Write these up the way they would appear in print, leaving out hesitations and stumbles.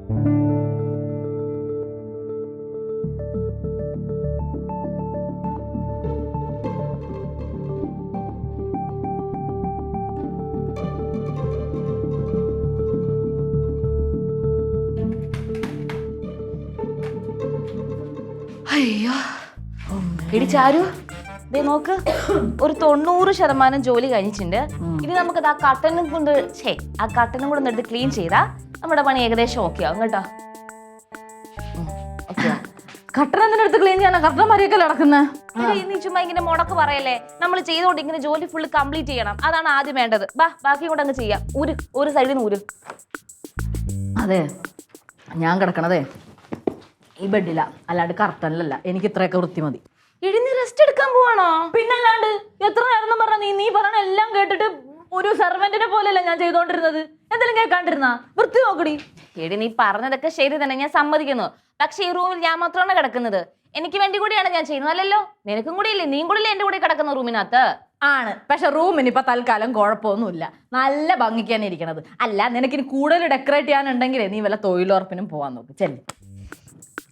അയ്യോ എടി ചാരു ദേ നോക്ക് ഒരു 90% ജോലി കഴിഞ്ഞിട്ടുണ്ട്. ഇനി നമുക്ക് ആ കട്ടനും കൊണ്ട് ആ കട്ടനും കൂടെ എടുത്ത് ക്ലീൻ ചെയ്താ നമ്മുടെ പണി ഏകദേശം ഓക്കെ ആവും കേട്ടോ. കട്ടൻ എന്തിനടുത്ത് ക്ലീൻ ചെയ്യാനാ? കട്ടൻ മരിയൊക്കെ നടക്കുന്നത്. നീ ചുമ്മാ ഇങ്ങനെ മുടക്ക് പറയല്ലേ. നമ്മൾ ചെയ്തോണ്ട് ഇങ്ങനെ ജോലി ഫുള്ള് കംപ്ലീറ്റ് ചെയ്യണം. അതാണ് ആദ്യം വേണ്ടത്. ബാക്കി കൂടെ അങ്ങ് ചെയ്യാം. ഒരു സൈഡിൽ നിന്ന് ഊര്. അതെ, ഞാൻ കിടക്കണതേ ഈ ബെഡില, അല്ലാണ്ട് കർട്ടനിലല്ല. എനിക്ക് ഇത്രയൊക്കെ വൃത്തി മതി. ഇടിഞ്ഞ് റെസ്റ്റ് എടുക്കാൻ പോവാണോ? പിന്നല്ലാണ്ട് എത്ര നേരം പറഞ്ഞ നീ പറഞ്ഞ എല്ലാം കേട്ടിട്ട് ഒരു സെർവന്റിനെ പോലെയല്ല ഞാൻ ചെയ്തോണ്ടിരുന്നത്. എന്തെങ്കിലും കേൾക്കാണ്ടിരുന്ന വൃത്തി നോക്കടി. എടി നീ പറഞ്ഞതൊക്കെ ശരി തന്നെ, ഞാൻ സമ്മതിക്കുന്നു. പക്ഷെ ഈ റൂമിൽ ഞാൻ മാത്രമാണ് കിടക്കുന്നത്. എനിക്ക് വേണ്ടി കൂടിയാണ് ഞാൻ ചെയ്യുന്നത്. അല്ലല്ലോ, നിനക്കും കൂടി ഇല്ലേ? നീ കൂടി എന്റെ കൂടെ കിടക്കുന്ന റൂമിനകത്ത് ആണ്. പക്ഷെ റൂമിന് ഇപ്പൊ തൽക്കാലം കുഴപ്പമൊന്നുമില്ല. നല്ല ഭംഗിക്കാണ് ഇരിക്കണത്. അല്ല, നിനക്കിനി കൂടുതൽ ഡെക്കറേറ്റ് ചെയ്യാനുണ്ടെങ്കിലേ നീ വല്ല തൊഴിലുറപ്പിനും പോവാൻ നോക്ക്. ചെല്ലി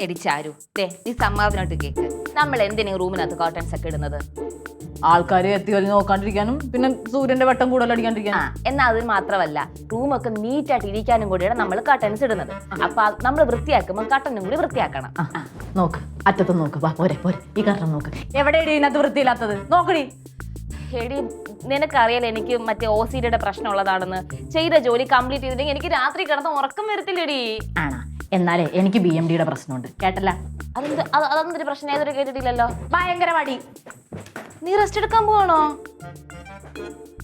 എടി ചാരു, നീ സമ്മാനമായിട്ട് കേക്ക്. നമ്മൾ എന്തിനാ റൂമിനകത്ത് കർട്ടൻസ് ഒക്കെ ഇടുന്നത്? ആൾക്കാർ എത്തി വലി നോക്കാണ്ടിരിക്കാനും പിന്നെ സൂര്യന്റെ വെട്ടം കൂടുതൽ അടിക്കാണ്ടിരിക്കാനും. എന്നാൽ അത് മാത്രമല്ല, റൂമൊക്കെ നീറ്റായിട്ട് ഇരിക്കാനും കൂടിയാണ് നമ്മൾ കർട്ടൻസ് ഇടുന്നത്. അപ്പൊ നമ്മൾ വൃത്തിയാക്കുമ്പോൾ കർട്ടനും കൂടി വൃത്തിയാക്കണം. നോക്ക്, അറ്റത്ത് നോക്ക്. വാ, പോരെ പോരെ, ഈ കർട്ടൻ നോക്ക്. എവിടെയാണ് ഇതിനകത്ത് വൃത്തിയില്ലാത്തത്? നോക്കടി. എടി നിനക്കറിയാലോ എനിക്ക് മറ്റേ OCD പ്രശ്നം ഉള്ളതാണെന്ന്. ചെയ്ത ജോലി കംപ്ലീറ്റ് ചെയ്തിട്ടുണ്ടെങ്കിൽ എനിക്ക് രാത്രി കിടന്ന് ഉറക്കം വരത്തില്ലടി. ആണോ? എന്നാലേ എനിക്ക് BMD പ്രശ്നമുണ്ട്. കേട്ടല്ല? അതൊന്നും പ്രശ്നം ഏതൊരു കേട്ടിട്ടില്ലല്ലോ. ഭയങ്കര മടി. നീ റെസ്റ്റ് എടുക്കാൻ പോവാണോ?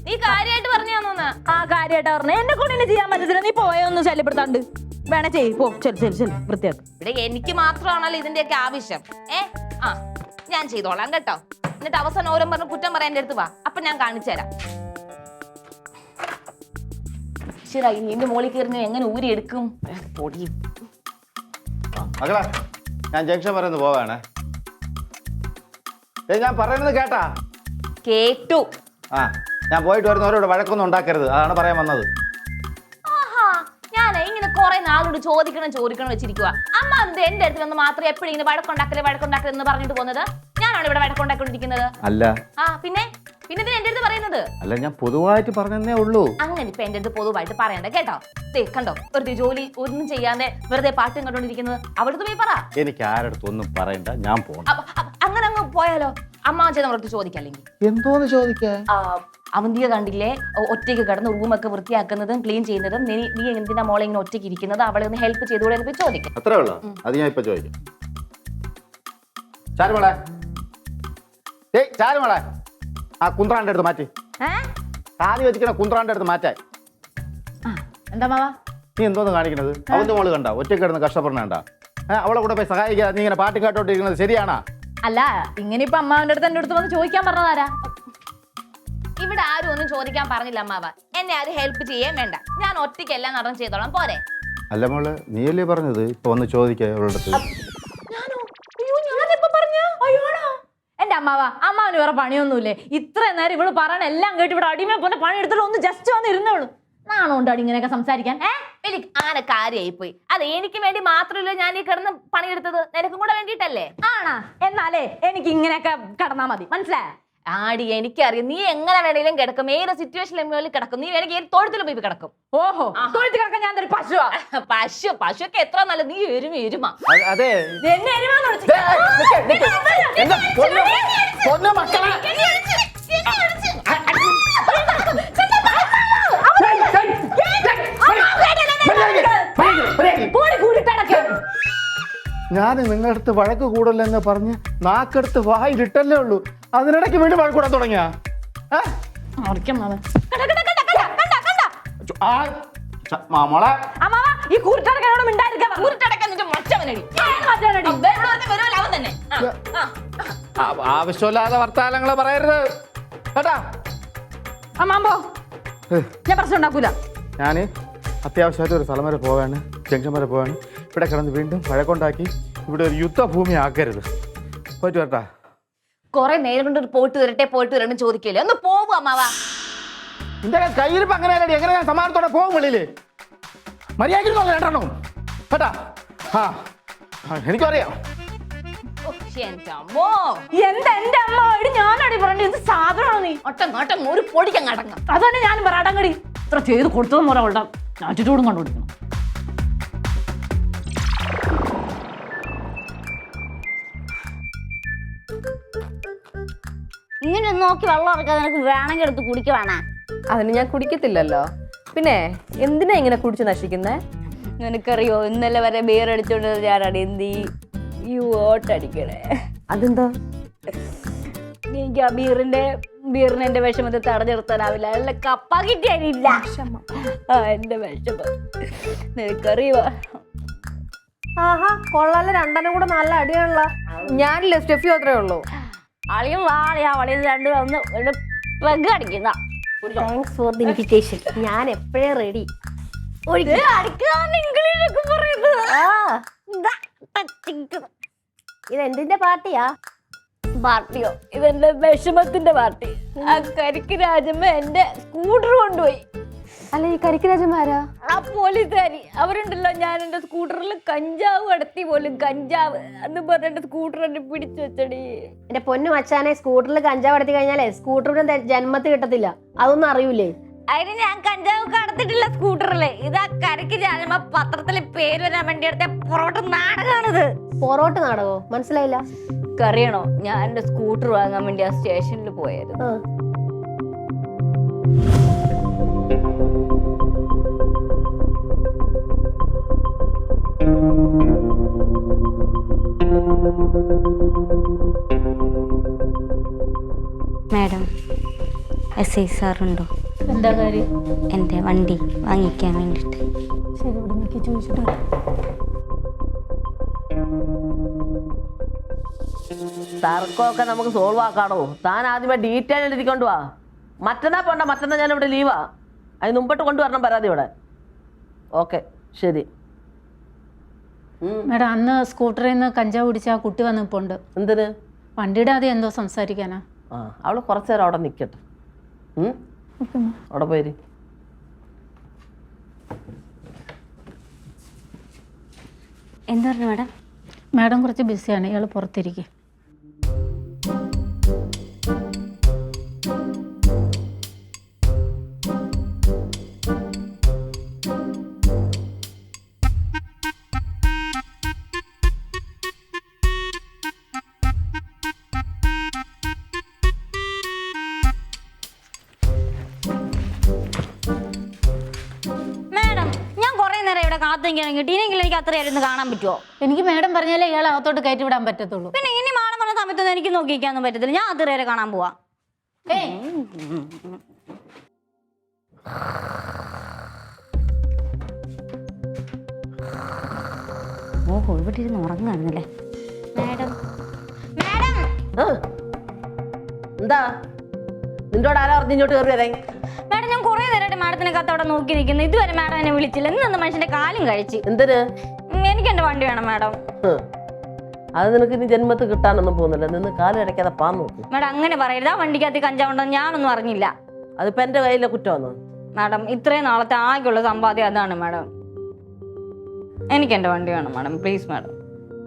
നീ കാര്യമായിട്ട് പറഞ്ഞാന്നോന്ന്? ആ, കാര്യമായിട്ട് പറഞ്ഞ. എന്നെ കൊണ്ട് തന്നെ ചെയ്യാൻ പറ്റത്തില്ല. നീ പോയൊന്നും ശല്യപ്പെടുത്താണ്ട്. വേണേ ചെയ്യ്, പോ. ചെല് വൃത്തിയാക്ക്. ഇവിടെ എനിക്ക് മാത്രമാണല്ലോ ഇതിന്റെയൊക്കെ ആവശ്യം. ഞാൻ ചെയ്തോളാം കേട്ടോ. എന്നിട്ട് അവസാനം ഓരോ പറഞ്ഞ് കുറ്റം പറയാൻ എന്റെ അടുത്ത് വാ. അപ്പൊ ഞാൻ കാണിച്ചു തരാം. ശരി, നിന്റെ മോളിൽ കയറി എങ്ങനെ ഊരി എടുക്കും? പൊടിയും. മകളെ, ഞാൻ ജംഗ്ഷൻ വരെ ഒന്ന് പോവാണ്. ഞാൻ പറയുന്നത് കേട്ടാ? കേട്ടു. ഞാൻ പോയിട്ട് വരുന്നവരോട് വഴക്കൊന്നും ഉണ്ടാക്കരുത്, അതാണ് പറയാൻ വന്നത്. ഞാനേ ഇങ്ങനെ കുറെ നാളോട് ചോദിക്കണം വെച്ചിരിക്കുക. അമ്മ എന്ത് എന്റെ അടുത്ത് വന്ന് മാത്രം എപ്പോഴും ഇങ്ങനെ വഴക്കുണ്ടാക്കല് എന്ന് പറഞ്ഞിട്ട് പോകുന്നത്? ഞാനാണ് ഇവിടെ വഴക്കുണ്ടാക്കിക്കൊണ്ടിരിക്കുന്നത്. അല്ല. പിന്നെ എന്റെ അടുത്ത് പറയുന്നത്? അല്ല, ഞാൻ പൊതുവായിട്ട് പറഞ്ഞതേ ഉള്ളൂ. അങ്ങനെ ഇപ്പൊ എന്റെ അടുത്ത് പൊതുവായിട്ട് പറയണ്ട കേട്ടോ. കണ്ടോ, വെറുതെ ജോലി ഒന്നും ചെയ്യാതെ വെറുതെ പാട്ടും കണ്ടോണ്ടിരിക്കുന്നത്. അവിടുത്തെ പോയി പറ. എനിക്ക് ആരടുത്ത് ഒന്നും പറയണ്ട, ഞാൻ പോകണം. അങ്ങനെ അങ്ങ് പോയാലോ? അമ്മ നമ്മളടുത്ത് ചോദിക്കല്ലെങ്കിൽ എന്തോന്ന് ചോദിക്കാ? അവന്തിയെ കണ്ടില്ലേ ഒറ്റയ്ക്ക് കിടന്ന് റൂമൊക്കെ വൃത്തിയാക്കുന്നതും ക്ലീൻ ചെയ്യുന്നതും? നീ എന്തിനാ മോളെ ഇങ്ങനെ ഒറ്റയ്ക്ക് ഇരിക്കുന്നത്? അവളെ ഒന്ന് ഹെൽപ്പ് ചെയ്തുകൂടെ എന്ന് ചോദിക്കാം. അത്രേ ഉള്ളൂ. അത് ഞാൻ ഇപ്പൊ ചോദിക്കാം. ചാരുമോളെ, ചാരുമോളെ, ആ കുന്ത്രാന്റെ അടുത്ത് മാറ്റി. കാലി വെച്ചിക്കണ കുന്ത്രാന്റെ അടുത്ത് മാറ്റാൻ. എന്താ മാവാ നീ എന്തോന്ന് കാണിക്കണത്? അവന്റെ മോള് കണ്ട ഒറ്റയ്ക്ക് കിടന്ന് കഷ്ടപ്പെടണ? അവളെ കൂടെ പോയി സഹായിക്കാതെ നീ ഇങ്ങനെ പാട്ട് കേട്ടോണ്ടിരിക്കുന്നത് ശരിയാണാ? അല്ല, ഇങ്ങനെ ഇപ്പൊ അമ്മാവന്റെ അടുത്ത് എന്റെ അടുത്ത് വന്ന് ചോദിക്കാൻ പറഞ്ഞതാരാ? ഇവിടെ ആരും ഒന്നും ചോദിക്കാൻ പറഞ്ഞില്ല അമ്മാവ. എന്നെ ആരും ഹെൽപ്പ് ചെയ്യാൻ വേണ്ട. ഞാൻ ഒറ്റയ്ക്ക് എല്ലാം നടന്ന് ചെയ്തോളാം, പോരെ? അല്ല മോള്, നീയല്ലേ പറഞ്ഞത് ഇപ്പൊ വന്ന് ചോദിക്കാ അവളുടെ അടുത്ത്? എന്റെ അമ്മാവന് വേറെ പണിയൊന്നുമില്ലേ? ഇത്രയും നേരം ഇവള് പറയണ എല്ലാം കേട്ട് ഇവിടെ അടിമയെ പോലെ പണി എടുത്തിട്ട് ഒന്ന് ജസ്റ്റ് വന്ന് ഇരുന്നോളൂ. നാണോണ്ടാടി ഇങ്ങനെയൊക്കെ സംസാരിക്കാൻ? ആന കാര്യമായി പോയി. അത് എനിക്ക് വേണ്ടി മാത്രമല്ല ഞാൻ ഈ കിടന്ന് പണിയെടുത്തത്, നിനക്കും കൂടെ വേണ്ടിട്ടല്ലേ? ആണാ? എന്നാലേ എനിക്ക് ഇങ്ങനെയൊക്കെ കിടന്നാ മതി, മനസ്സിലായ? ആടി, എനിക്കറിയാം നീ എങ്ങനെ വേണേലും കിടക്കും, ഏത് സിറ്റുവേഷനിൽ കിടക്കും. നീ വേണമെങ്കിൽ ഏത് തൊഴുത്തിൽ പോയി കിടക്കും. ഓഹോ, തൊഴുത്തിൽ കിടക്കാൻ ഞാൻ ഒരു പശുവാ? പശുവൊക്കെ എത്ര നല്ല. നീ എരുമ. അതെ, എന്നെ എരുമാന്ന് വിളിച്ചു. ഞാൻ നിങ്ങളുടെ അടുത്ത് വഴക്ക് കൂടല്ലെന്ന് പറഞ്ഞ് നാക്കെടുത്ത് വായിലിട്ടല്ലേ ഉള്ളൂ. അതിനിടയ്ക്ക് വീണ്ടും വഴക്കൂടാൻ തുടങ്ങിയ? ആവശ്യമില്ലാതെ വർത്താനങ്ങള് പറയരുത് കേട്ടാ. അമ്മാമ്പോ, ഞാൻ പ്രശ്നം ഉണ്ടാക്കൂല. ഞാന് അത്യാവശ്യമായിട്ട് ഒരു സ്ഥലം വരെ പോവാണ്, ജംഗ്ഷൻ വരെ പോവാണ്. ഇവിടെ കിടന്ന് വീണ്ടും വഴക്കുണ്ടാക്കി ഇവിടെ ഒരു യുദ്ധഭൂമി ആക്കരുത്. പോയിട്ട് വരട്ടാ. കൊറേ നേരം കൊണ്ട് പോയിട്ട് വരട്ടെ ചോദിക്കല്ലേ? ഒന്ന് പോവും അമ്മാവാ. നിന്റെ കയ്യിരിപ്പ് അങ്ങനെ എങ്ങനെ ഞാൻ സമാധാനത്തോടെ പോകും? വെളിയില് മര്യാദ രണ്ടെണ്ണം കേട്ടാ? ആ എനിക്കറിയാം. എന്റെ അമ്മോ, എന്താ എന്റെ അമ്മ എടി ഞാനടി പറഞ്ഞു എന്ത് സാധനമാണ് നീ ഒട്ടങ്ങോട്ടം ഒരു പൊടിക്കങ്ങടങ്ങ. അതന്നെ ഞാനും പറയാടങ്ങടി ഇത്ര ചെയ്ത് കൊടുത്തതും പോലെ അവളുടെ ആറ്റിറ്റ്യൂഡും കണ്ടുപിടിക്കണം. ഇങ്ങനെ നോക്കി വെള്ളം ഇറക്കാതെ നിനക്ക് വേണമെങ്കിൽ എടുത്ത് കുടിക്കുവാണ. അതിന് ഞാൻ കുടിക്കത്തില്ലല്ലോ. പിന്നെ എന്തിനാ ഇങ്ങനെ കുടിച്ച് നശിക്കുന്നേ? നിനക്കറിയോ ഇന്നലെ വരെ ബിയർ അടിച്ചോണ്ട് ഞാനാണ് എന്ത് ഈ ഓട്ടടിക്കണേ. അതെന്താ? എനിക്ക് ആ ബീറിനെ എന്റെ വിഷമത്തെ തടഞ്ഞു നിർത്താനാവില്ല. അല്ല കപ്പ കിട്ടിയാനില്ല ആ എന്റെ വിഷമം നിനക്കറിയോ. ആഹാ കൊള്ളാല്ല, രണ്ടെണ്ണം കൂടെ നല്ല അടിയാണല്ലോ. ഞാനില്ല സ്റ്റെഫി മാത്രമേ ഉള്ളൂ. അളിയും വാളിയാ വളിയും രണ്ടും ഒന്ന് പെഗ് അടിക്കുന്ന. Thanks for the invitation. ഞാൻ എപ്പോഴേ റെഡി. ഇംഗ്ലീഷൊക്കെ പറയുന്നത് ഇത് എന്തിന്റെ പാർട്ടിയാ? പാർട്ടിയോ? ഇതെന്റെ വിഷമത്തിന്റെ പാർട്ടി. ആ കരിക്ക് രാജമ്മ എന്റെ സ്കൂട്ടർ കൊണ്ടുപോയി. അല്ല ഈ കരിക്കരാജന്മാരാ? ആ പോലീസുകാരി അവരുണ്ടല്ലോ, ഞാൻ എന്റെ സ്കൂട്ടറിൽ കഞ്ചാവ് കടത്തി പോലും. കഞ്ചാവ് എന്ന് പറഞ്ഞ എന്റെ സ്കൂട്ടർ എന്നെ പിടിച്ചു വെച്ചടി. എന്റെ പൊന്നു മച്ചാനെ, സ്കൂട്ടറിൽ കഞ്ചാവ് എടുത്തി കഴിഞ്ഞാലേ സ്കൂട്ടറിന്റെ ജന്മത്ത് കിട്ടത്തില്ല. അതൊന്നും അറിയൂലേ? അതിന് ഞാൻ കഞ്ചാവ് കടത്തിട്ടില്ല സ്കൂട്ടറില്. ഇതാ കരിക്ക് രാജമ്മ പത്രത്തില് പേര് വരാൻ വേണ്ടി എടുത്ത പൊറോട്ട നാടകമാണിത്. പൊറോട്ട് നാടകോ? മനസ്സിലായില്ല. അറിയണോ, ഞാൻ എന്റെ സ്കൂട്ടർ വാങ്ങാൻ വേണ്ടി ആ സ്റ്റേഷനിൽ പോയായിരുന്നു. Madam, SI സാറുണ്ടോ? എന്താ കാര്യം? എൻ്റെ വണ്ടി വാങ്ങിക്കാൻ വേണ്ടിയിട്ട്. ശരി, ഇവിടെ നിൽക്കി ചോദിച്ചിട്ട്. തർക്കമൊക്കെ നമുക്ക് സോൾവ് ആക്കാണോ? താൻ ആദ്യമേ ഡീറ്റെയിൽ എഴുതിക്കൊണ്ട് വാ. മറ്റന്നാ പോണ്ട, മറ്റന്നാ ഞാനിവിടെ ലീവാ. അതിന് മുമ്പിട്ട് കൊണ്ടുവരണം പരാതി ഇവിടെ. ഓക്കെ ശരി. മേഡം, അന്ന് സ്കൂട്ടറിൽ നിന്ന് കഞ്ചാവ് പിടിച്ച ആ കുട്ടി വന്നിപ്പോണ്ട്. എന്തിന്? വണ്ടിയുടെ ആദ്യം എന്തോ സംസാരിക്കാനാ. ആ അവള് കുറച്ചു നേരം അവിടെ നിൽക്കട്ടെ. അവിടെ പോയി. എന്താ പറഞ്ഞു മാഡം? മാഡം കുറച്ച് ബിസിയാണ്, ഇയാൾ പുറത്തിരിക്കും. മേഡം, ഞാൻ കുറെ നേരം ഇവിടെ കാത്തിരിക്കണം. കിട്ടിയെങ്കിലും എനിക്ക് അത്രയായിരുന്നു കാണാൻ പറ്റുമോ? എനിക്ക് മാഡം പറഞ്ഞാലേ ഇയാൾ അകത്തോട്ട് കയറ്റി വിടാൻ പറ്റത്തുള്ളൂ. പിന്നെ ഇനി മാഡം പറഞ്ഞ സമയത്തൊന്നും എനിക്ക് നോക്കിയിരിക്കാനൊന്നും പറ്റത്തില്ല. ഞാൻ അത്രയേറെ കാണാൻ പോവാ. ഓഹോ, ഇവിടെ ഇരുന്ന് ഉറങ്ങായിരുന്നല്ലേ. മാഡം മാഡം എന്താ നിന്നോട് ആരാ പറഞ്ഞു ഇങ്ങോട്ട് കയറി വരാൻ? മാഡം, ഞാൻ കുറെ നേരമായിട്ട് മാഡത്തിനെ കത്തോടെ നോക്കി നിൽക്കുന്നു. ഇതുവരെ മാഡം എന്നെ വിളിച്ചില്ല. ഇന്ന് മനുഷ്യന്റെ കാലും കഴിച്ച്. എന്തിന്? എനിക്ക് എന്റെ വണ്ടി വേണം മാഡം. അത് നിനക്ക് ഇനി ജന്മത്ത് കിട്ടാനൊന്നും പോകുന്നില്ല. നിന്ന് കാലടയ്ക്കാതെ പാൻ നോക്ക്. മാഡം അങ്ങനെ പറയരുത്. ആ വണ്ടിക്കകത്ത് കഞ്ചാവുണ്ടെന്ന് ഞാനൊന്നും അറിഞ്ഞില്ല. അതിപ്പോ എന്റെ കയ്യിലെ കുറ്റമാണോ? മാഡം, ഇത്രയും നാളത്തെ ആകെയുള്ള സമ്പാദ്യം അതാണ് മാഡം. എനിക്ക് എന്റെ വണ്ടി വേണം മാഡം, പ്ലീസ് മാഡം.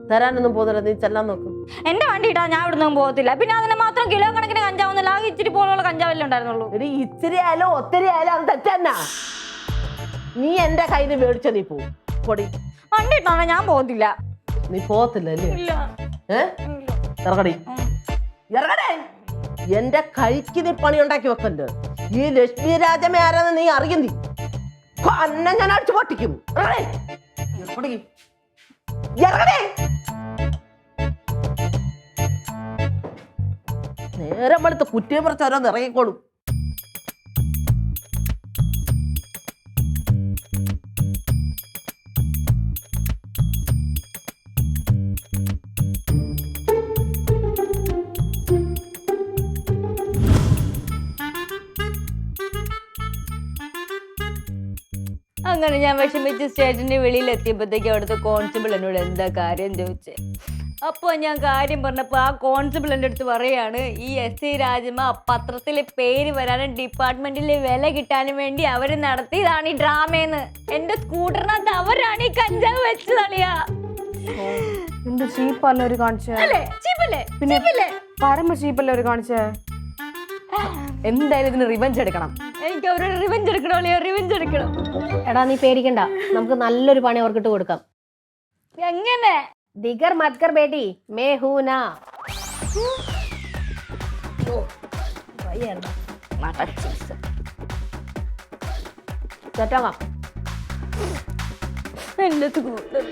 തരാനൊന്നും പോകുന്നില്ല, നീ ചെല്ലാൻ നോക്ക്. എന്റെ വണ്ടി ഇട്ടാ ഞാൻ ഇവിടെ നിന്നും പോകത്തില്ല. പിന്നെ അതിന് മാത്രം കിലോ കണക്കിന് കഞ്ചാവുന്നില്ല. ആകെ ഇച്ചിരി പോലുള്ള കഞ്ചാവല്ലേ ഉണ്ടായിരുന്നുള്ളൂ. എടി ഇച്ചിരി ആയാലോ ഒത്തിരി ആയാലോ അത് തെറ്റന്നാ. നീ എന്റെ കയ്യിൽ മേടിച്ച നീ പോവും. പൊടി വണ്ടി ഇട്ടാണോ ഞാൻ പോകത്തില്ല. നീ പോകത്തില്ല അല്ലേ? ഇല്ല. ഇറങ്ങടി, ഇറങ്ങടേ. എന്റെ കൈക്ക് നീ പണി ഉണ്ടാക്കി വെക്കണ്ട്. ഈ ലക്ഷ്മി രാജമേ ആരാന്ന് നീ അറിയുന്നീ അന്നെ ഞാൻ അടിച്ചു പൊട്ടിക്കും. ഇറങ്ങടേ. നേരം വെളുത്ത് കുറ്റിയെ പറിച്ച് ഓരോന്ന് ഇറങ്ങിക്കോളും. അങ്ങനെ ഞാൻ വിഷമിച്ച് സ്റ്റേഷന്റെ വെളിയിൽ എത്തിയപ്പോഴത്തേക്ക് അവിടുത്തെ കോൺസ്റ്റബിൾ എന്നോട് എന്താ കാര്യം ചോദിച്ചേ. അപ്പൊ ഞാൻ കാര്യം പറഞ്ഞപ്പോ ആ കോൺസ്റ്റബിൾ എൻ്റെ അടുത്ത് പറയാണ് ഈ എസ് ഐ രാജമ്മ പത്രത്തിലെ പേര് വരാനും ഡിപ്പാർട്ട്മെന്റിലെ വില കിട്ടാനും വേണ്ടി അവര് നടത്തിയതാണ് ഈ ഡ്രാമയെന്ന്. എന്റെ സ്കൂട്ടറിനകത്ത് അവരാണ് ഈ കഞ്ചാവ് വെച്ച് തളിയാ. എന്ത് ചീപ്പല്ല ഒരു കാണിച്ചേ? അല്ലേ ചീപ്പല്ലേ? പിന്നെ പരമ ചീപ്പല്ലേ ഒരു കാണിച്ചേ? എന്തായാലും ഇതിന് റിവെഞ്ച് എടുക്കണം. എനിക്ക് അവരോട് റിവെഞ്ച് എടുക്കണം അല്ലയോ, റിവെഞ്ച് എടുക്കണം. എടാ നീ പേടിക്കണ്ട, നമുക്ക് നല്ലൊരു പണി അവർക്കിട്ട് കൊടുക്കാം. എങ്ങനെ? ദിഗർ മത്കർ ബേട്ടി മേ ഹൂന. സെറ്റാകാം. എന്റെ സ്കൂട്ടർ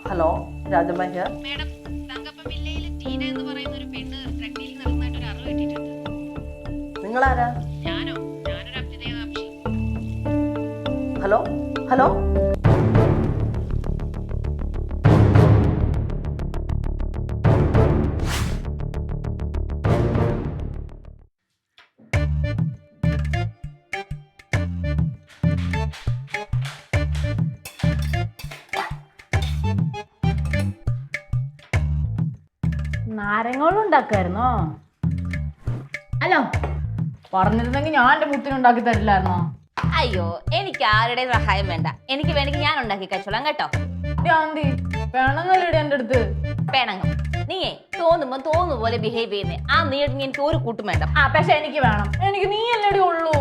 ഹലോ, രാജമ്മ ഹിയർ. നിങ്ങളാരാ? ഹലോ ഹലോ, നാരങ്ങളും ഉണ്ടാക്കുമായിരുന്നോ? അല്ലോ, പറഞ്ഞിരുന്നെങ്കിൽ ഞാൻ എന്റെ മുത്തിനുണ്ടാക്കി തരില്ലായിരുന്നോ? അയ്യോ, എനിക്ക് ആരുടെ സഹായം വേണ്ട. എനിക്ക് വേണമെങ്കിൽ ഞാൻ ഉണ്ടാക്കി കഴിച്ചോളാം കേട്ടോ. ഗാന്ധി വേണമെന്നല്ലേ എന്റെ അടുത്ത്? വേണമെങ്കിൽ നീയേ തോന്നുമ്പോ പോലെ ബിഹേവ് ചെയ്യുന്നേ. ആ നീ എനിക്ക് ഒരു കൂട്ടും വേണ്ട. ആ പക്ഷെ എനിക്ക് വേണം. എനിക്ക് നീ അല്ലേടി ഉള്ളൂ.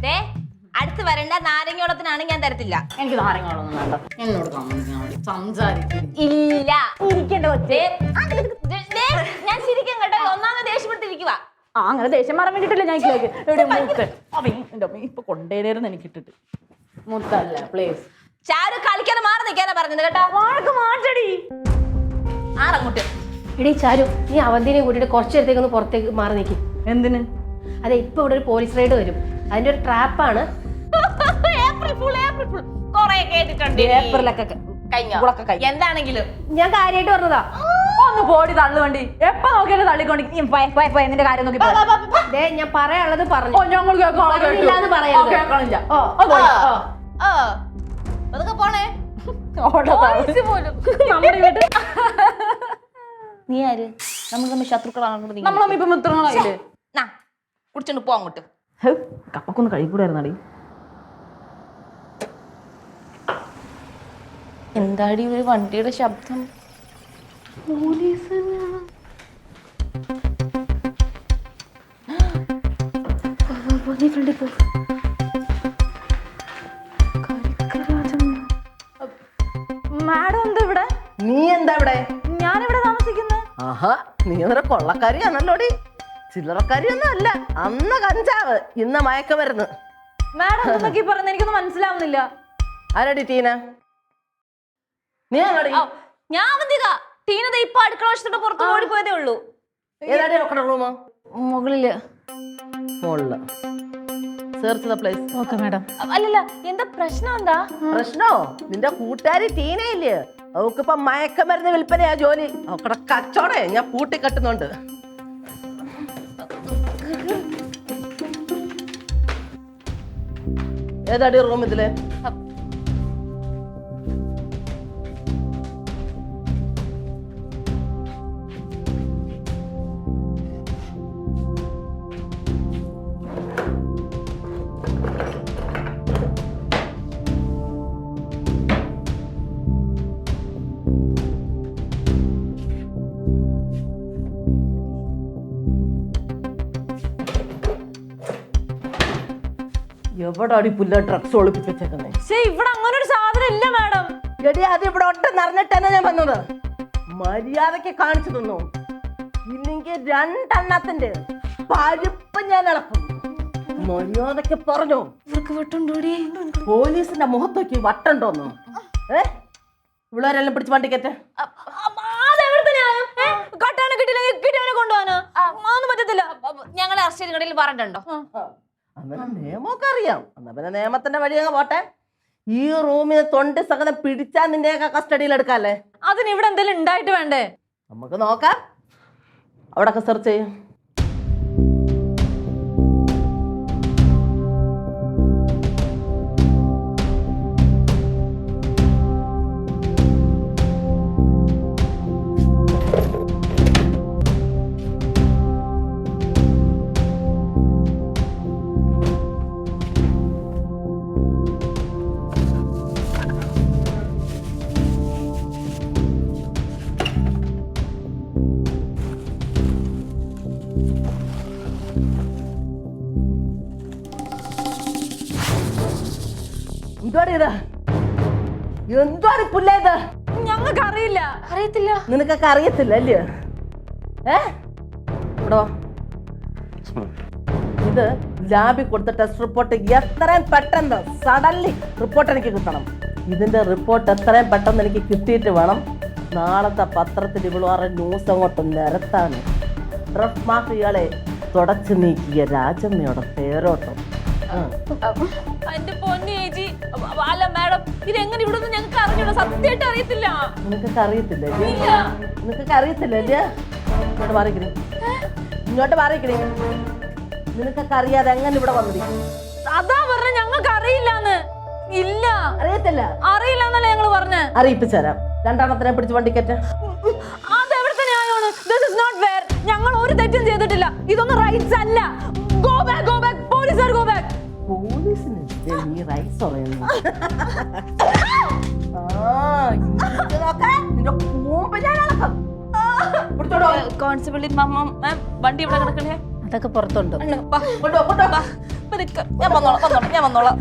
ദേ, അടുത്ത് വരണ്ട. നാരങ്ങോളത്തിനാണ് ഞാൻ തരത്തില്ല. എനിക്ക് നാരങ്ങളൊന്നും വേണ്ട. എന്നോട് സംസാരിക്കും. ഇല്ല, ഇരിക്കേണ്ട കൊച്ചേ. ഞാൻ ശരിക്കും കേട്ടോ. ഒന്നാമത് ദേഷ്യപ്പെട്ടിരിക്കുക. ആ അങ്ങനെ ദേഷ്യം മാറാൻ വേണ്ടിട്ടല്ലേ ഞാൻ ഇപ്പൊ കൊണ്ടേരായിരുന്നു എനിക്ക് ഇട്ടിട്ട്. മുത്തല്ല പ്ലീസ്. ചാരു കളിക്കാതെ മാറി നിൽക്കാനാ പറഞ്ഞത് കേട്ടോ. മാറ്റടി ആറങ്ങോട്ട്. എടീ ചാരു, നീ അവന്തിനെ കൂട്ടിയിട്ട് കുറച്ചു നേരത്തേക്ക് ഒന്ന് പുറത്തേക്ക് മാറി നിൽക്കും. എന്തിന്? അതെ, ഇപ്പൊ ഇവിടെ ഒരു പോലീസ് റൈഡ് വരും. അതിന്റെ ഒരു ട്രാപ്പാണ്. ഏപ്രിൽ ഫുൾ കൊറേ കേട്ടിട്ടുണ്ട്. ഏപ്രിലൊക്കെ കഴിഞ്ഞോ? എന്താണെങ്കിലും ഞാൻ കാര്യമായിട്ട് പറഞ്ഞതാ. ഒന്ന് പോടി തള്ളുവണ്ടി. എപ്പോ നോക്കിയാലും തള്ളിക്കൊണ്ട് നിന്റെ കാര്യം നോക്കി ദേ, ഞാൻ പറയാനുള്ളത് പറഞ്ഞു. ഞങ്ങൾ പറഞ്ഞില്ലാന്ന് പറയരുത്. കേൾക്കണില്ല. അതൊക്കെ പോണേ. നമ്മുടെ വീട്ടിൽ നീ ആര്? നമ്മൾ തമ്മിൽ ശത്രുക്കളാണ്. നമ്മളമ്മ ഇപ്പൊ മിത്രങ്ങളായില്ലേ? കുടിച്ചോണ്ട് പോ അങ്ങോട്ട്. കപ്പക്കൊന്ന് കഴിക്കൂടായിരുന്നടി. എന്താടി ഒരു വണ്ടിയുടെ ശബ്ദം? മാഡം എന്താ ഇവിടെ? നീ എന്താ ഇവിടെ? ഞാനിവിടെ താമസിക്കുന്നത്. ആഹാ, നീ അന്നേരം കൊള്ളക്കാരിയാണല്ലോടി. ചില്ലറക്കാരിയൊന്നും അല്ല. അന്ന് കഞ്ചാവ്, ഇന്ന് മയക്കമരുന്ന്. മാഡം എന്തൊക്കെ പറയുന്നത് എനിക്കൊന്നും മനസ്സിലാവുന്നില്ല. ആരടി ടീന? നീ ആണോടി? ഞാൻ വന്നിക. ടീനത ഇപ്പൊ അടുക്കള വശത്തോട്ട് പുറത്ത് ഓടിപ്പോയതേ ഉള്ളൂ. ഏതാടി നോക്കണ റൂമോ? മുകളില്. മുകളില്. Search the place. Okay madam. അല്ലല്ല, എന്താ പ്രശ്നം? എന്താ പ്രശ്നോ? നിന്റെ കൂട്ടുകാരി ടീനയില്ലേ, അവക്കിപ്പോ മയക്കമരുന്ന് വിൽപ്പനയാ ജോലി. അവക്കടെ കച്ചോടെ ഞാൻ പൂട്ടിക്കെട്ടുന്നുണ്ട്. ഏതാടി റൂം ഇതില്? എവിടെ അടി പുല്ല ഡ്രഗ്സ് ഒളിപ്പിച്ചേക്കുന്നേ? ഇവിടെ അങ്ങനെ ഒരു സാധനം ഇല്ല മാഡം. എടി, അത് ഇവിടെ ഒട്ടും നിറഞ്ഞിട്ടന്നെ ഞാൻ വന്നത്. മര്യാദക്ക് കാണിച്ചു തന്നു. ഇല്ലെങ്കിൽ രണ്ടെണ്ണത്തിന്റെ പരിപ്പ് ഞാൻ ഇളക്കും. മര്യാദക്ക് പറഞ്ഞോ. പോലീസിന്റെ മുഖത്തേക്ക് വട്ടുണ്ടോന്നു? ഇവളെല്ലാം പിടിച്ച് വണ്ടിക്കറ്റ. ഞങ്ങളെ അറസ്റ്റ് കടയിൽ പറഞ്ഞിട്ടുണ്ടോ? അന്നേരം നിയമമൊക്കെ അറിയാം. എന്നാ പിന്നെ നിയമത്തിന്റെ വഴി അങ്ങ് പോട്ടെ. ഈ റൂമിന് തൊണ്ടി സകലം പിടിച്ചാൽ നിന്റെയൊക്കെ കസ്റ്റഡിയിൽ എടുക്കാല്ലേ? അതിന് ഇവിടെ എന്തെങ്കിലും ഉണ്ടായിട്ട് വേണ്ടേ? നമുക്ക് നോക്കാം. അവിടൊക്കെ സെർച്ച് ചെയ്യും. എന്താണ് പുല്ലേത്? ഞങ്ങൾക്ക് അറിയില്ല. അറിയത്തില്ല. നിനക്കൊക്കെ അറിയത്തില്ല അല്ലയോ? ഇവിടെ ഇത് ലാബിൽ കൊടുത്ത ടെസ്റ്റ് റിപ്പോർട്ട് എത്രയും പെട്ടെന്ന് സഡൻലി റിപ്പോർട്ട് എനിക്ക് കിട്ടണം. ഇതിന്റെ റിപ്പോർട്ട് എത്രയും പെട്ടെന്ന് എനിക്ക് കിട്ടിയിട്ട് വേണം നാളത്തെ പത്രത്തിൽ ഇവളുവാറെ ന്യൂസ് അങ്ങോട്ട് നിരത്താണ്. റഫ് മാഫിയകളെ തുടച്ചു നീക്കിയ രാജമ്മയുടെ തേരോട്ടം. എന്റെ പൊന്നു ചേച്ചി, അല്ല മാഡം, ഇതെങ്ങനെ ഇവിടെ നിന്ന് ഞങ്ങൾക്ക് അറിഞ്ഞൂടാ, സത്യമായിട്ട് അറിയത്തില്ല. നിനക്കൊക്കെ അറിയത്തില്ലേ? നിനക്കൊക്കെ അറിയത്തില്ലേ? ഇങ്ങോട്ട് മാറിക്കണേ, ഇങ്ങോട്ട് മാറിക്കണേ. നിനക്കൊക്കെ അറിയാതെ എങ്ങനെ ഇവിടെ വന്നിരിക്കും? അതാ പറഞ്ഞ ഞങ്ങൾക്ക് അറിയില്ലാന്ന്. ഇല്ല, അറിയത്തില്ല. അറിയില്ല എന്നല്ലേ ഞങ്ങൾ പറഞ്ഞ. അറിയിപ്പിച്ചു തരാം. രണ്ടെണ്ണത്തിനെ പിടിച്ച് വണ്ടിക്കറ്റ. അതെവിടുത്തെ ന്യായമാണ്? This is not fair. ഞങ്ങൾ ഒരു തെറ്റും ചെയ്തിട്ടില്ല. ഇതൊന്നും റൈറ്റ്സ് അല്ല. Go back, go back. പോലീസുകാർ go back. പോലീസിന് നീ റൈറ്റ്സ് പറയുന്നു? കോൺസ്റ്റബിൾ വണ്ടി ഇവിടെ കിടക്കണേ. അതൊക്കെ പുറത്തുണ്ട്. ഞാൻ വന്നോളാം.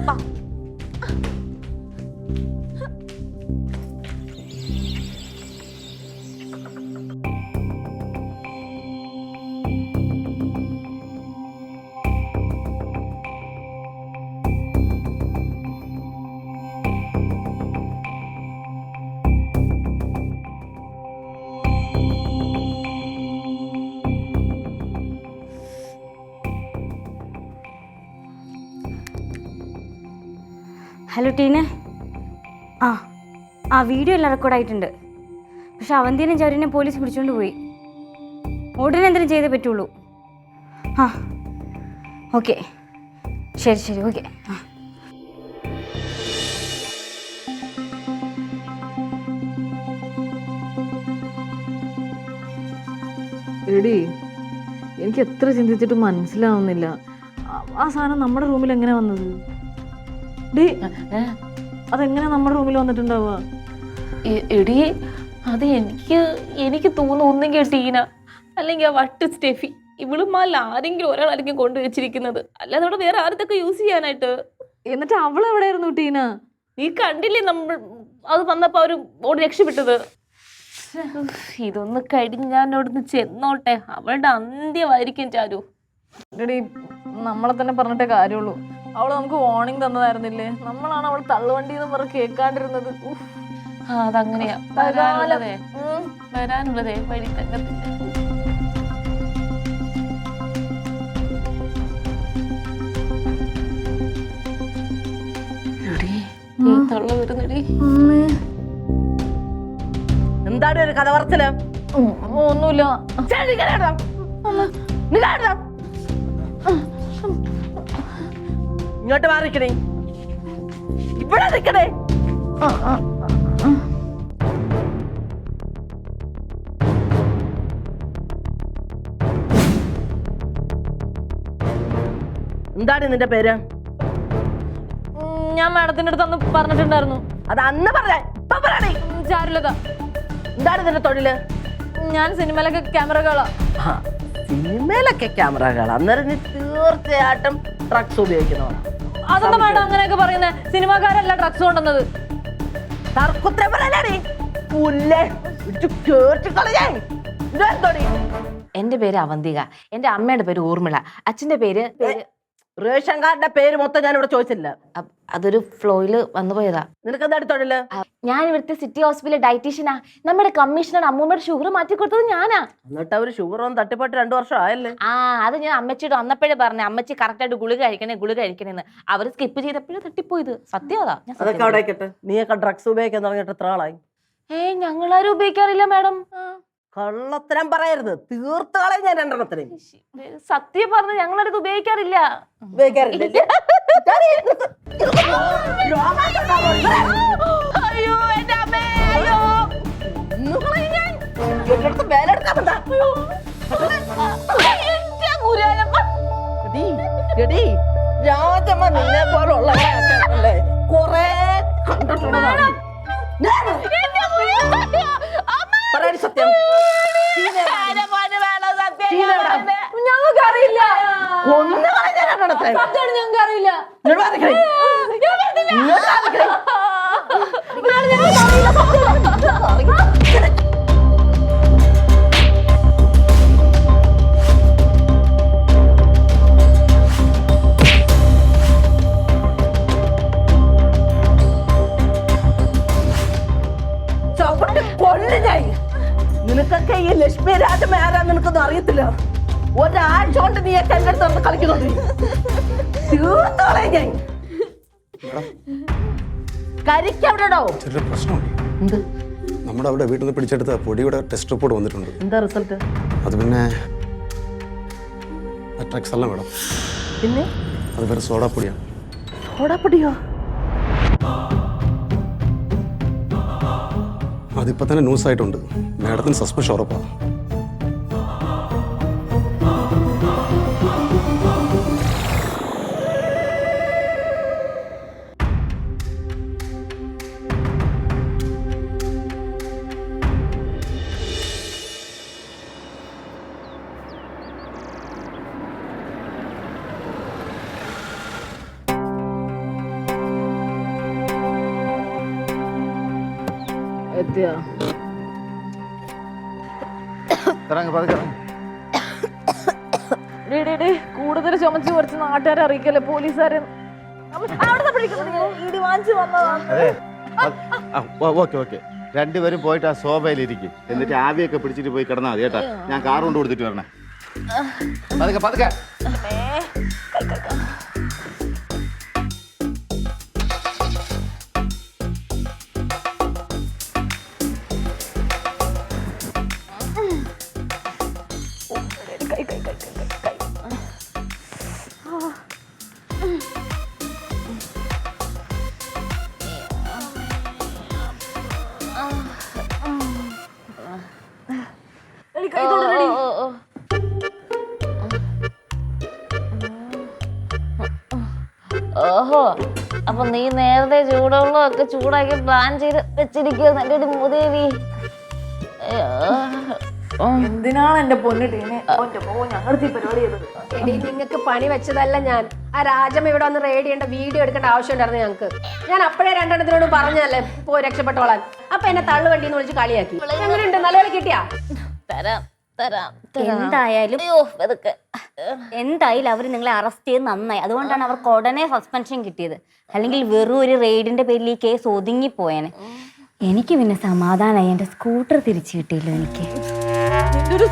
ഹലോ ടീന. വീഡിയോ എല്ലാം റെക്കോർഡായിട്ടുണ്ട്. പക്ഷെ അവന്തിനും ചൗരിനെ പോലീസ് പിടിച്ചുകൊണ്ട് പോയി. ഉടനെ എന്തെങ്കിലും ചെയ്തേ പറ്റുള്ളൂ. ഓക്കെ, ശരി ഓക്കെ. എടി, എനിക്ക് എത്ര ചിന്തിച്ചിട്ട് മനസ്സിലാവുന്നില്ല. ആ സാധനം നമ്മുടെ റൂമിൽ എങ്ങനെ വന്നത്? അതെങ്ങനെ നമ്മുടെ റൂമിൽ വന്നിട്ടുണ്ടാവുക? എടി, അത് എനിക്ക് തോന്നുന്നു ഒന്നെങ്കിൽ ടീന അല്ലെങ്കിൽ ആ വട്ട് സ്റ്റെഫി. ഇവളുമാൽ ആരെങ്കിലും ഒരാളായിരിക്കും കൊണ്ടുവച്ചിരിക്കുന്നത്. അല്ലാതെ അവിടെ വേറെ ആരത്തൊക്കെ യൂസ് ചെയ്യാനായിട്ട്. എന്നിട്ട് അവൾ എവിടെയായിരുന്നു ടീന? നീ കണ്ടില്ലേ നമ്മൾ അത് വന്നപ്പോ അവര് ഓടി രക്ഷപ്പെട്ടത്. ഇതൊന്ന് കഴിഞ്ഞ് ഞാൻ അവിടുന്ന് ചെന്നോട്ടെ. അവളുടെ അന്ത്യമായിരിക്കും ചാരു. എടി, നമ്മളെ തന്നെ പറഞ്ഞിട്ടേ കാര്യമുള്ളൂ. അവള് നമുക്ക് വാർണിംഗ് തന്നതായിരുന്നില്ലേ? നമ്മളാണ് അവൾ തള്ളുവണ്ടി എന്ന് പറഞ്ഞ് കേൾക്കാണ്ടിരുന്നത്. അതങ്ങനെയാ വരാനുള്ളതേ വഴി തങ്ങത്തില്ല. തള്ള വരുന്നടി. എന്താണ് ഒരു കഥ പറച്ചില്? ഒന്നുമില്ല. ഇങ്ങോട്ട് മാറിക്കണേ, ഇവിടെ നിൽക്കണേ. എന്താണ് നിന്റെ പേര്? ഞാൻ മാഡത്തിന്റെ അടുത്ത് അന്ന് പറഞ്ഞിട്ടുണ്ടായിരുന്നു. അത് അന്ന് പറഞ്ഞേ, ഇപ്പൊ പറയണേ. ചാരുലത. എന്താണ് നിന്റെ തൊഴില്? ഞാൻ സിനിമയിലൊക്കെ ക്യാമറകളാ. സിനിമയിലൊക്കെ ക്യാമറകൾ. അന്നേരം നീ തീർച്ചയായിട്ടും ഡ്രഗ്സ് ഉപയോഗിക്കുന്നതാണ്. അതെന്താ മാഡം അങ്ങനെയൊക്കെ പറയുന്നത്? സിനിമാക്കാരല്ല ഡ്രഗ്സ് കൊണ്ടുവന്നത്. എന്റെ പേര് അവന്തിക. എന്റെ അമ്മയുടെ പേര് ഊർമിള. അച്ഛന്റെ പേര് റേഷൻ കാർഡിന്റെ പേര് മൊത്തം ഞാൻ ഇവിടെ ചോദിച്ചില്ല. അതൊരു ഫ്ലോയില് വന്നു പോയതാ. നിനക്ക് എന്താ തൊഴില്? ഞാൻ ഇവിടുത്തെ സിറ്റി ഹോസ്പിറ്റലിലെ ഡയറ്റീഷ്യനാ. നമ്മുടെ കമ്മീഷണർ അമ്മൂമ്മയുടെ ഷുഗർ മാറ്റി കൊടുത്തത് ഞാനാ. എന്നിട്ട് അവര് ഷുഗർ ഒന്ന് തട്ടിപ്പാട്ട് 2 വർഷം ആയല്ലേ? അത് ഞാൻ അമ്മച്ചിയോട് വന്നപ്പോഴേ പറഞ്ഞു, അമ്മച്ചി കറക്റ്റ് ആയിട്ട് ഗുളിക കഴിക്കണേന്ന്. അവര് സ്കിപ്പ് ചെയ്തപ്പോഴും തട്ടിപ്പോയത്. സത്യം അതാ. അതൊക്കെ അവിടെ ആയിക്കട്ടെ. നീയൊക്കെ ഡ്രഗ്സ് ഉപയോഗിക്കാൻ തുടങ്ങിയിട്ട് എത്ര ആളായി? ഞങ്ങളാരും ഉപയോഗിക്കാറില്ല മാഡം. കള്ളത്തരം പറയരുത്, തീർത്ത് കളയും ഞാൻ 2 എണ്ണത്തിനെയും. സത്യം പറഞ്ഞു ഞങ്ങളത് ഉപയോഗിക്കാറില്ല. ഉപയോഗിക്കാറില്ല. അയ്യോ എന്റെ അമ്മേ, അയ്യോ രാജമ്മ നിന്നെ പോലുള്ളവരല്ലേ കൊറേ കണ്ടിട്ടുള്ളതാണ്. പറയടി സത്യം. ഞങ്ങൾക്കറിയില്ല. ഞങ്ങൾക്കറിയില്ല. നിനക്കൊക്കെ ഈ ലക്ഷ്മി രാജമ്മ ആരാന്ന് നിനക്കൊന്നും അറിയത്തില്ല. ഒരാഴ്ച കൊണ്ട് നീ ഒക്കെ എന്റെ അടുത്ത് കളിക്കുന്നുണ്ട്. തീർത്തോളെ ഞാൻ കരിക്കവിടെടോ. ചെറിയ പ്രശ്നമുണ്ട്. നമ്മുടെ അവിടെ വീട്ടിൽ നിന്ന് പിടിച്ചെടുത്ത പൊടിയുടെ ടെസ്റ്റ് റിപ്പോർട്ട് വന്നിട്ടുണ്ട്. എന്താ റിസൾട്ട്? അത് പിന്നെ ഡ്രഗ്സ് അല്ല മേഡം, പിന്നെ അത് വേറെ സോഡാപ്പൊടിയാണ്. സോഡാപ്പൊടിയോ? അതിപ്പോൾ തന്നെ ന്യൂസ് ആയിട്ടുണ്ട്. മേഡത്തിന് സസ്പെൻഷൻ ഉറപ്പാണ്. കൂടുതൽ ചുമച്ച് കുറച്ച് നാട്ടുകാരെ അറിയിക്കല്ലേ പോലീസുകാരെ. ഇടി വാങ്ങിച്ചു വന്നതാ. ഓക്കെ രണ്ടുപേരും പോയിട്ട് ആ സോഫയിലിരിക്കും. എന്നിട്ട് ആവിയൊക്കെ പിടിച്ചിട്ട് പോയി കിടന്നാൽ മതി കേട്ടാ. ഞാൻ കാർ കൊണ്ട് കൊടുത്തിട്ട് വരണേ. പതുക്കെ ഓഹോ, അപ്പൊ നീ നേരത്തെ ചൂടുവെള്ളമൊക്കെ ചൂടാക്കി പ്ലാൻ ചെയ്ത് വെച്ചിരിക്കുന്നു എന്റെ ഒരു മൂദേവി. എന്തിനാണ് എന്റെ പൊന്ന് ടീനെ ഞങ്ങളുടെ ഈ പരിപാടി ചെയ്തത്? നിങ്ങൾക്ക് പണി വെച്ചതല്ല ഞാൻ. ആ രാജമ്മ ഇവിടെ വന്ന് റേഡ് ചെയ്യേണ്ട വീഡിയോ എടുക്കേണ്ട ആവശ്യം ഉണ്ടായിരുന്നു ഞങ്ങൾക്ക്. ഞാൻ അപ്പോഴേ 2 എണ്ണത്തിനോട് പറഞ്ഞല്ലേ പോയി രക്ഷപ്പെട്ടോളാൻ. അപ്പൊ എന്നെ തള്ളുവണ്ടിന്ന് വിളിച്ച് കളിയാക്കി. എങ്ങനെയുണ്ട്? നല്ലപോലെ കിട്ടിയാ? തരാം തരാം. എന്തായാലും എന്തായാലും അവർ നിങ്ങളെ അറസ്റ്റ് ചെയ്ത് നന്നായി. അതുകൊണ്ടാണ് അവർക്ക് ഉടനെ സസ്പെൻഷൻ കിട്ടിയത്. അല്ലെങ്കിൽ വെറും ഒരു റെയ്ഡിന്റെ പേരിൽ ഈ കേസ് ഒതുങ്ങിപ്പോയേനെ. എനിക്ക് പിന്നെ സമാധാനമായി. എന്റെ സ്കൂട്ടർ തിരിച്ചു കിട്ടിയില്ല എനിക്ക്.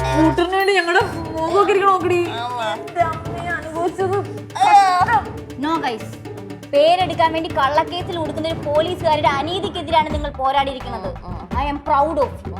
സ്കൂട്ടറിന് വേണ്ടി ഞങ്ങളുടെ നോക്കടി. നോ ഗൈസ്, പേരെടുക്കാൻ വേണ്ടി കള്ളക്കേസിൽ കൊടുക്കുന്ന ഒരു പോലീസുകാരുടെ അനീതിക്കെതിരാണ് നിങ്ങൾ പോരാടിയിരിക്കുന്നത്. I am proud of U.